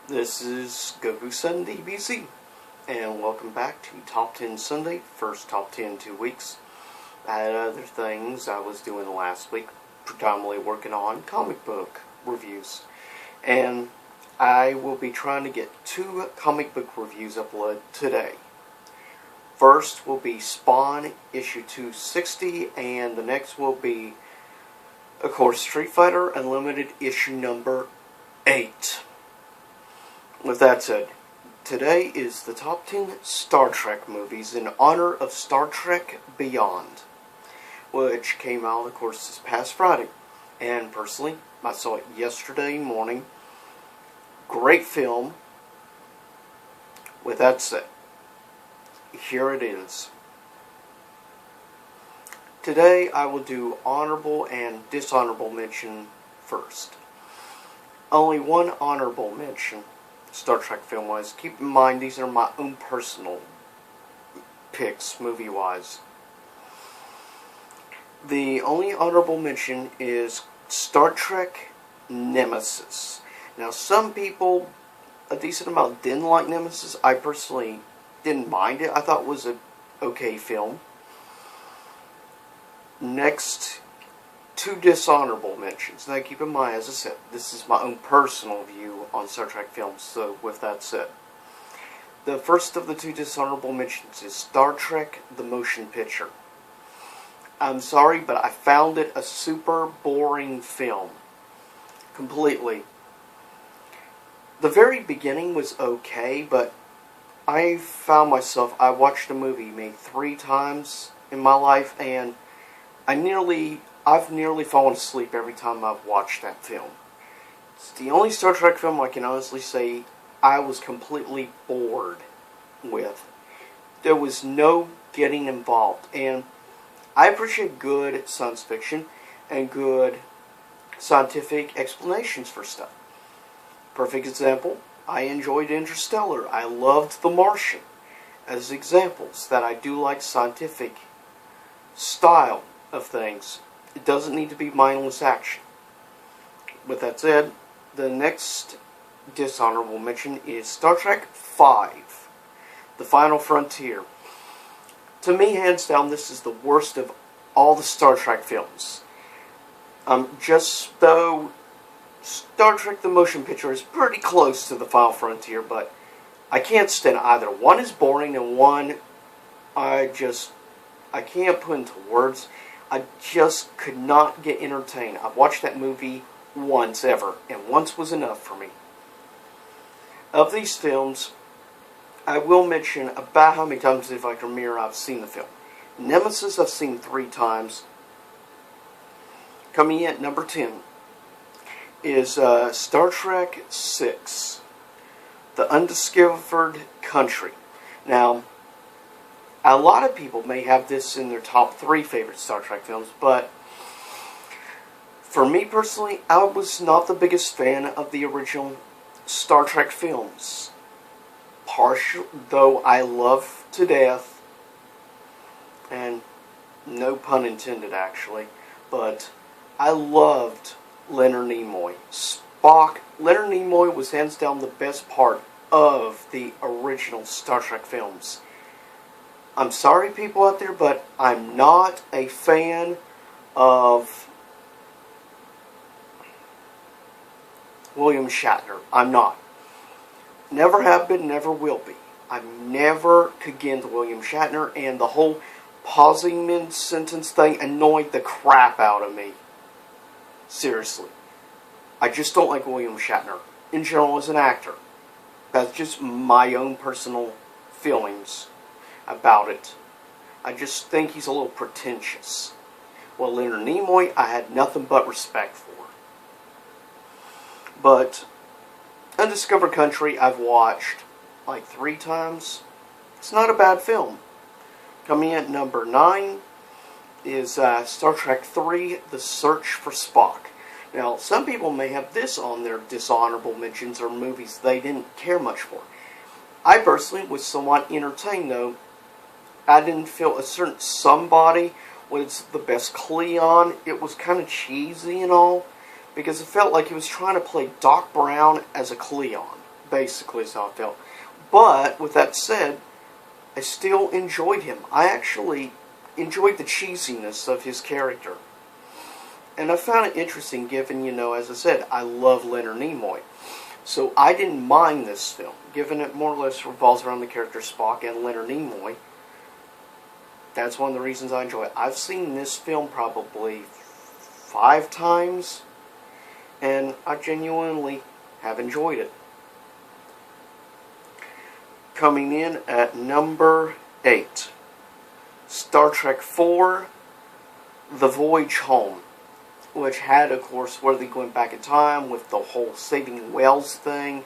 This is Goku Sun DBZ, and welcome back to Top 10 Sunday, first Top 10 2 weeks. I had other things I was doing last week, predominantly working on comic book reviews. And I will be trying to get 2 comic book reviews uploaded today. First will be Spawn issue 260, and the next will be, of course, Street Fighter Unlimited issue number 8. With that said, today is the top 10 Star Trek movies in honor of Star Trek Beyond, which came out, of course, this past Friday. And personally, I saw it yesterday morning. Great film. With that said, here it is. Today I will do honorable and dishonorable mention first. Only one honorable mention, Star Trek film-wise. Keep in mind, these are my own personal picks, movie-wise. The only honorable mention is Star Trek Nemesis. Now, some people, a decent amount, didn't like Nemesis. I personally didn't mind it. I thought it was an okay film. Next, 2 dishonorable mentions. Now, keep in mind, as I said, this is my own personal view on Star Trek films, so with that said. The first of the 2 dishonorable mentions is Star Trek The Motion Picture. I'm sorry, but I found it a super boring film. Completely. The very beginning was okay, but I found myself, I watched a movie maybe 3 times in my life, and I've nearly fallen asleep every time I've watched that film. It's the only Star Trek film I can honestly say I was completely bored with. There was no getting involved, and I appreciate good science fiction and good scientific explanations for stuff. Perfect example, I enjoyed Interstellar. I loved The Martian as examples that I do like scientific style of things. It doesn't need to be mindless action. With that said, the next dishonorable mention is Star Trek V, The Final Frontier. To me, hands down, this is the worst of all the Star Trek films. Just though Star Trek The Motion Picture is pretty close to The Final Frontier, but I can't stand either. One is boring, and one I can't put into words. I just could not get entertained. I've watched that movie once ever, and once was enough for me. Of these films, I will mention about how many times, if I can remember, I've seen the film. Nemesis I've seen 3 times. Coming in at number 10 is Star Trek VI, The Undiscovered Country. Now, a lot of people may have this in their top 3 favorite Star Trek films, but for me personally, I was not the biggest fan of the original Star Trek films. Though I love to death, and no pun intended actually, but I loved Leonard Nimoy. Spock, Leonard Nimoy was hands down the best part of the original Star Trek films. I'm sorry, people out there, but I'm not a fan of William Shatner. I'm not. Never have been, never will be. I never could get into William Shatner, and the whole pausing mid-sentence thing annoyed the crap out of me. Seriously. I just don't like William Shatner, in general, as an actor. That's just my own personal feelings about it. I just think he's a little pretentious. Well, Leonard Nimoy, I had nothing but respect for. But Undiscovered Country, I've watched like 3 times. It's not a bad film. Coming in at number 9 is Star Trek III, The Search for Spock. Now, some people may have this on their dishonorable mentions or movies they didn't care much for. I personally was somewhat entertained, though. I didn't feel a certain somebody was the best Cleon. It was kind of cheesy and all, because it felt like he was trying to play Doc Brown as a Cleon. Basically is how I felt. But, with that said, I still enjoyed him. I actually enjoyed the cheesiness of his character. And I found it interesting given, as I said, I love Leonard Nimoy. So I didn't mind this film, given it more or less revolves around the character Spock and Leonard Nimoy. That's one of the reasons I enjoy it. I've seen this film probably 5 times, and I genuinely have enjoyed it. Coming in at number 8, Star Trek IV, The Voyage Home, which had, of course, where they went back in time with the whole saving whales thing.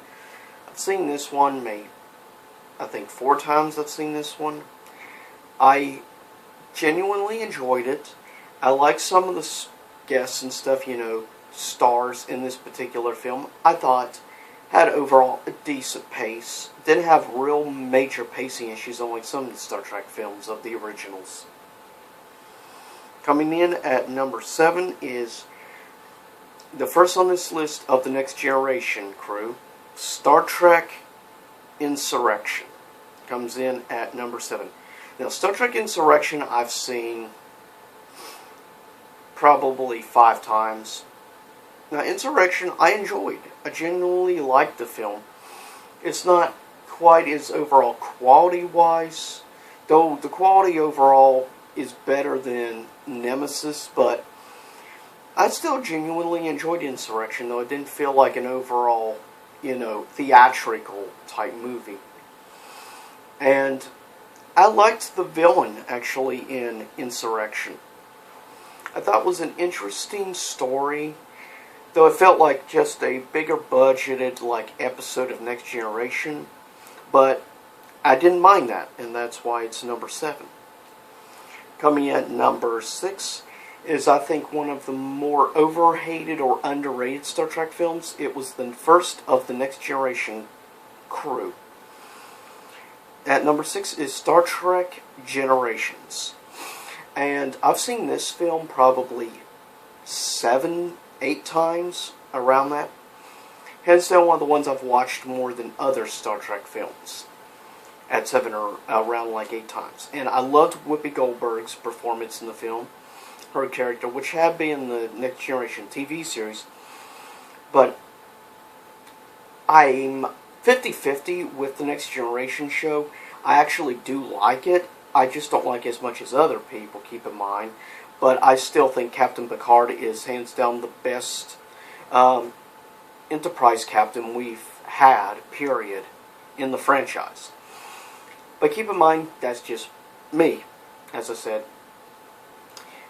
I've seen this one I think 4 times I've seen this one. I genuinely enjoyed it. I like some of the guests and stuff, stars in this particular film. I thought had overall a decent pace. Didn't have real major pacing issues unlike some of the Star Trek films of the originals. Coming in at number 7 is the first on this list of the Next Generation crew, Star Trek Insurrection. Comes in at number 7. Now, Star Trek Insurrection I've seen probably 5 times. Now, Insurrection I enjoyed. I genuinely liked the film. It's not quite as overall quality-wise, though the quality overall is better than Nemesis, but I still genuinely enjoyed Insurrection, though it didn't feel like an overall, theatrical type movie. And I liked the villain, actually, in Insurrection. I thought it was an interesting story, though it felt like just a bigger budgeted, episode of Next Generation. But I didn't mind that, and that's why it's number 7. Coming in at number 6 is, I think, one of the more overhated or underrated Star Trek films. It was the first of the Next Generation crew. At number 6 is Star Trek Generations. And I've seen this film probably 7, 8 times, around that. Hands down one of the ones I've watched more than other Star Trek films. At 7 or around 8 times. And I loved Whoopi Goldberg's performance in the film. Her character, which had been in the Next Generation TV series. But I'm 50-50 with the Next Generation show. I actually do like it. I just don't like it as much as other people, keep in mind. But I still think Captain Picard is hands down the best Enterprise captain we've had, period, in the franchise. But keep in mind, that's just me, as I said.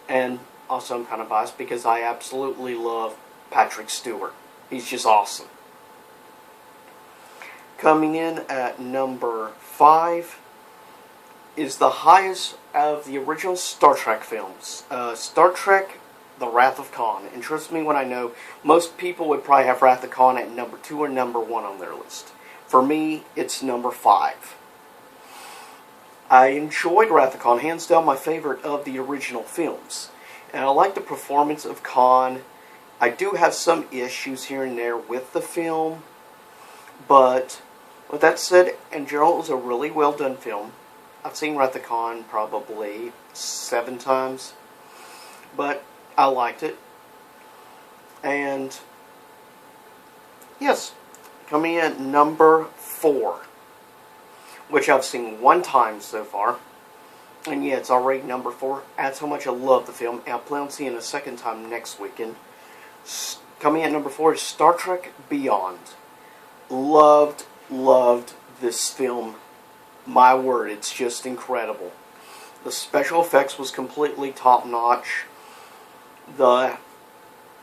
And also I'm kind of biased because I absolutely love Patrick Stewart. He's just awesome. Coming in at number 5 is the highest of the original Star Trek films. Star Trek The Wrath of Khan. And trust me when I know, most people would probably have Wrath of Khan at number 2 or number 1 on their list. For me, it's number 5. I enjoyed Wrath of Khan, hands down my favorite of the original films. And I like the performance of Khan. I do have some issues here and there with the film. But with that said, in general, it was a really well done film. I've seen Wrath of Khan probably 7 times. But I liked it. And yes, coming in at number 4, which I've seen 1 time so far. And yeah, it's already number 4. That's how much I love the film. And I plan on seeing it a second time next weekend. Coming in at number 4 is Star Trek Beyond. Loved this film. My word, it's just incredible. The special effects was completely top-notch. The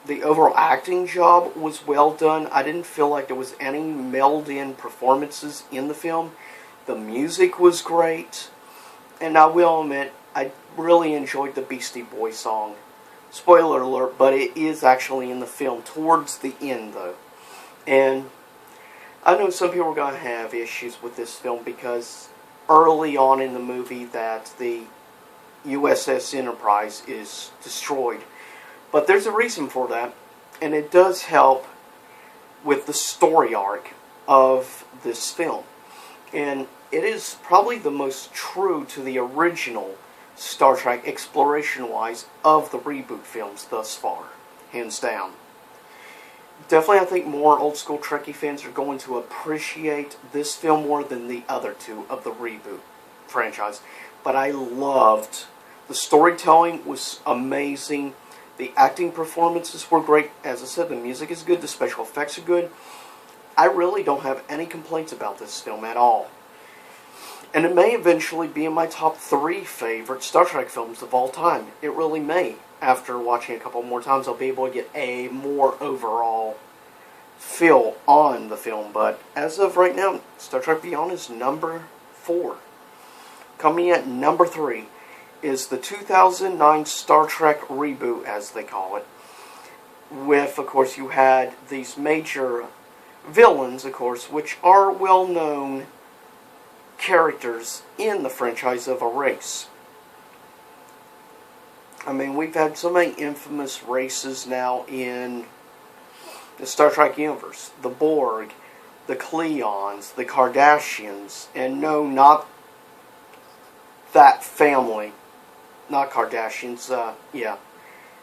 overall acting job was well done. I didn't feel like there was any meld-in performances in the film. The music was great. And I will admit, I really enjoyed the Beastie Boys song. Spoiler alert, but it is actually in the film towards the end, though. And I know some people are going to have issues with this film because early on in the movie that the USS Enterprise is destroyed. But there's a reason for that, and it does help with the story arc of this film. And it is probably the most true to the original Star Trek exploration-wise of the reboot films thus far, hands down. Definitely, I think more old-school Trekkie fans are going to appreciate this film more than the other two of the reboot franchise. But I loved the storytelling was amazing. The acting performances were great. As I said, the music is good. The special effects are good. I really don't have any complaints about this film at all. And it may eventually be in my top 3 favorite Star Trek films of all time. It really may. After watching a couple more times, I'll be able to get a more overall feel on the film. But as of right now, Star Trek Beyond is number 4. Coming at number 3 is the 2009 Star Trek reboot, as they call it. With, of course, you had these major villains, of course, which are well-known characters in the franchise of a race. I mean, we've had so many infamous races now in the Star Trek universe. The Borg, the Klingons, the Kardashians, and no, not that family. Not Kardashians, yeah.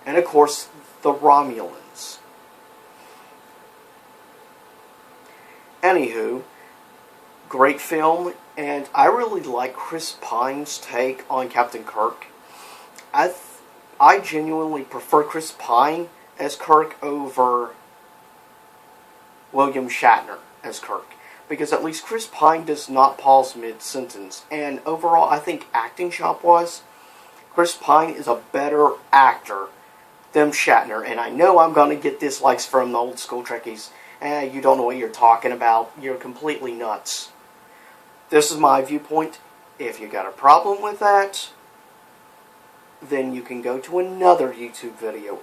And, of course, the Romulans. Anywho, great film, and I really like Chris Pine's take on Captain Kirk. I genuinely prefer Chris Pine as Kirk over William Shatner as Kirk. Because at least Chris Pine does not pause mid-sentence. And overall, I think acting shop-wise, Chris Pine is a better actor than Shatner. And I know I'm going to get dislikes from the old school Trekkies. You don't know what you're talking about. You're completely nuts. This is my viewpoint. If you got a problem with that, then you can go to another YouTube video.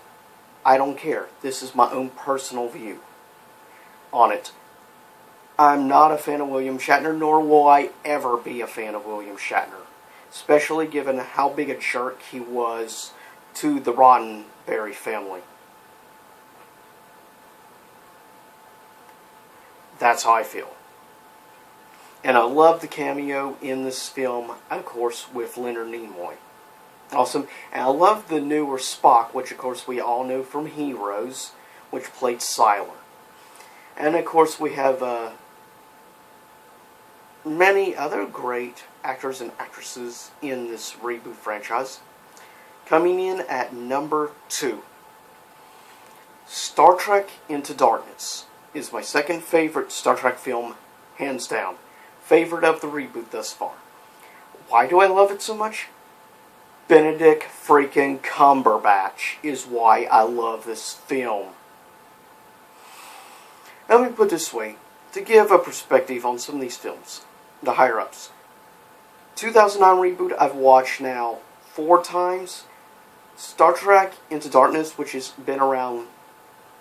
I don't care. This is my own personal view on it. I'm not a fan of William Shatner, nor will I ever be a fan of William Shatner. Especially given how big a jerk he was to the Roddenberry family. That's how I feel. And I love the cameo in this film, of course, with Leonard Nimoy. Awesome. And I love the newer Spock, which of course we all know from Heroes, which played Sylar. And of course we have many other great actors and actresses in this reboot franchise. Coming in at number 2, Star Trek Into Darkness is my second favorite Star Trek film, hands down. Favorite of the reboot thus far. Why do I love it so much? Benedict freaking Cumberbatch is why I love this film. Let me put it this way, to give a perspective on some of these films, the higher-ups. 2009 reboot I've watched now 4 times. Star Trek Into Darkness, which has been around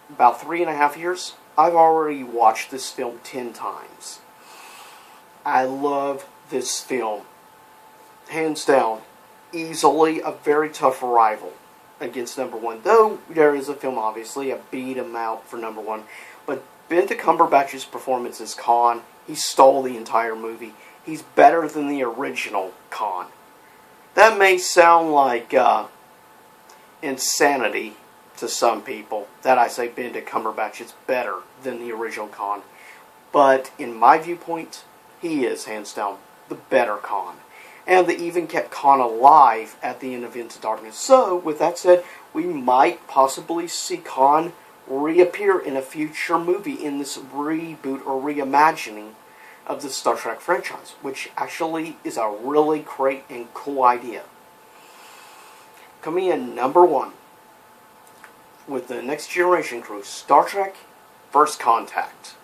about 3.5 years, I've already watched this film 10 times. I love this film. Hands down, easily a very tough rival against number 1. Though there is a film, obviously, I beat him out for number 1. But Benedict Cumberbatch's performance as Khan, he stole the entire movie. He's better than the original Khan. That may sound like insanity to some people, that I say Benedict Cumberbatch is better than the original Khan. But in my viewpoint, he is, hands down, the better Khan. And they even kept Khan alive at the end of Into Darkness. So, with that said, we might possibly see Khan reappear in a future movie in this reboot or reimagining of the Star Trek franchise, which actually is a really great and cool idea. Coming in number 1, with the Next Generation crew, Star Trek First Contact,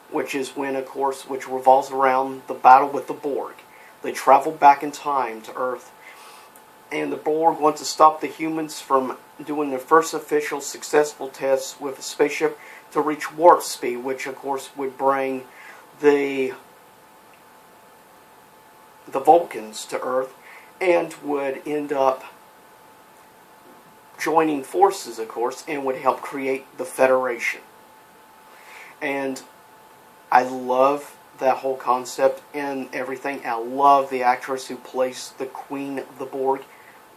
which is when, of course, which revolves around the battle with the Borg. They travel back in time to Earth, and the Borg want to stop the humans from doing their first official successful tests with a spaceship to reach warp speed, which, of course, would bring the Vulcans to Earth, and would end up joining forces, of course, and would help create the Federation. And I love that whole concept and everything. I love the actress who plays the Queen of the Borg.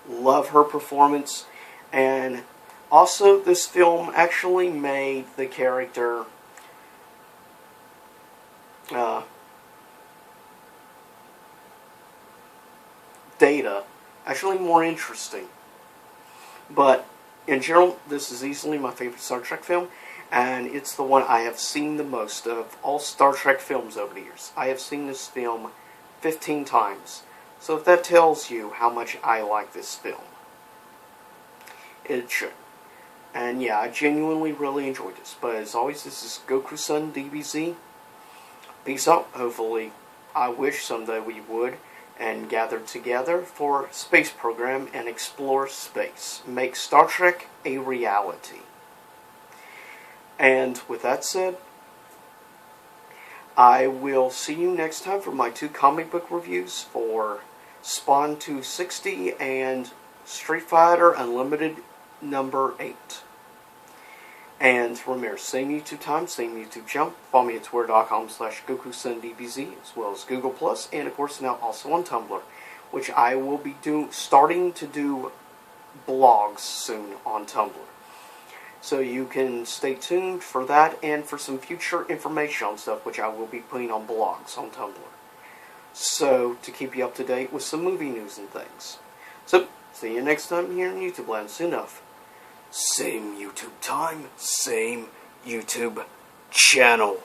Love her performance. And also, this film actually made the character Data actually more interesting. But in general, this is easily my favorite Star Trek film, and it's the one I have seen the most of all Star Trek films over the years. I have seen this film 15 times. So if that tells you how much I like this film, it should. And yeah, I genuinely really enjoyed this. But as always, this is Goku-san DBZ. Peace out. Hopefully, I wish someday we would and gather together for space program and explore space. Make Star Trek a reality. And with that said, I will see you next time for my 2 comic book reviews for Spawn 260 and Street Fighter Unlimited number 8. And remember, same YouTube time, same YouTube channel. Follow me at twitter.com/GokuSunDBZ, as well as Google+, and of course now also on Tumblr, which I will be starting to do blogs soon on Tumblr. So you can stay tuned for that and for some future information on stuff which I will be putting on blogs on Tumblr. So, to keep you up to date with some movie news and things. So, see you next time here in YouTube Land soon enough. Same YouTube time, same YouTube channel.